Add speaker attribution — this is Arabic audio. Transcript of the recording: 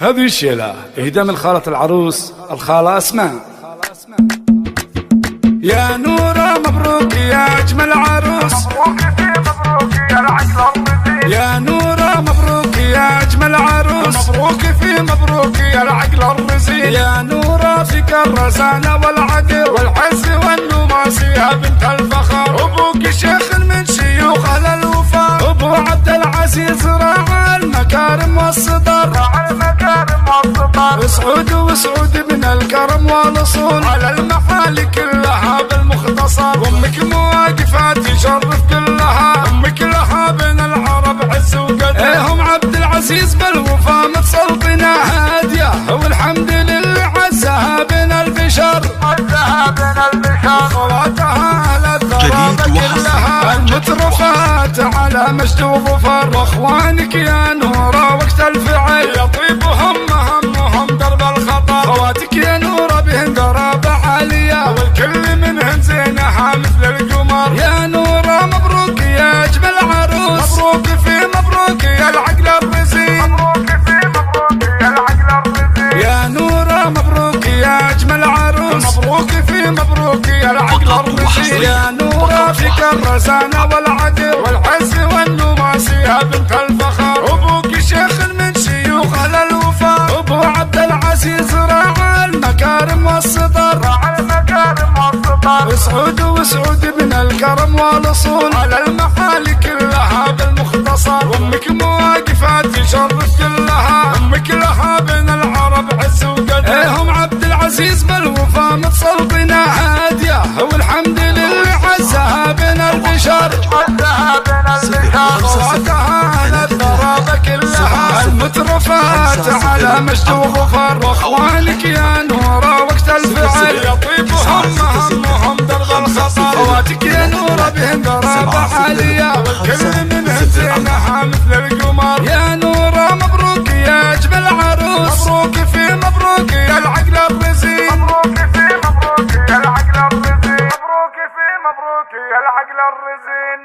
Speaker 1: هذه الشيلة إهداء من خالة العروس الخالة أسماء. يا نورة مبروك يا أجمل عروس،
Speaker 2: مبروك يا العقل الرزين.
Speaker 1: يا نورة مبروك يا أجمل عروس،
Speaker 2: مبروك يا العقل الرزين.
Speaker 1: يا نورة فيك الرزانة والعقل
Speaker 2: والعز والنماس يا بنت الفخر.
Speaker 1: أبوك شيخ من شيوخ أهل الوفاء، أبو عبد العزيز راعى المكارم والصدر، اسعود واسعود من الكرم والأصول
Speaker 2: على المحال كلها بالمختصر.
Speaker 1: أمك مواقفات تشرف كلها،
Speaker 2: أمك لها بين العرب عز وقدر.
Speaker 1: هم عبد العزيز بالوفا متسلطنة هادية، والحمد لله عزها بين البشر،
Speaker 2: عزها بين البشر.
Speaker 1: خواتها على الثراب كلها المترفات على مجد وظفر، واخوانك يا نورة وقت الفعل
Speaker 2: يطيب همهم درب الخطر.
Speaker 1: خواتك يا نورة بهن قرابة عالية،
Speaker 2: والكل منهن زينها مثل القمر.
Speaker 1: يا نورة مبروك يا أجمل عروس،
Speaker 2: مبروك يا العقل الرزين. مبروك يا العقل الرزين.
Speaker 1: يا نورة مبروك يا أجمل عروس،
Speaker 2: مبروك يا العقل الرزين.
Speaker 1: يا نورة فيك الرزانة والعقل
Speaker 2: والعز والنماس يا بنت الفخر.
Speaker 1: أبوك شيخ من شيوخ أهل الوفاء، أبو عبد العزيز راعى المكارم والصدر، اسعود واسعود من الكرم والأصول
Speaker 2: على المحال كلها بالمختصر.
Speaker 1: أمك مواقفات تشرف كلها،
Speaker 2: أمك لها بين العرب عز وقدر.
Speaker 1: هم عبد العزيز بالوفا متسلطنة هادية، والحمد لله عزها بين البشر،
Speaker 2: عزها بين البشر.
Speaker 1: خواتها على الثراب كلها المترفات على مجد وظفر، واخوانك يا نورة وقت الفعل
Speaker 2: يطيب همهم درب الخطر.
Speaker 1: خواتك يا نورة بهن قرابة عالية،
Speaker 2: والكل منهن زينها مثل القمر.
Speaker 1: يا نورة مبروك يا أجمل عروس،
Speaker 2: مبروك يا العقل الرزين. مبروك يا العقل الرزين. مبروك يا العقل الرزين.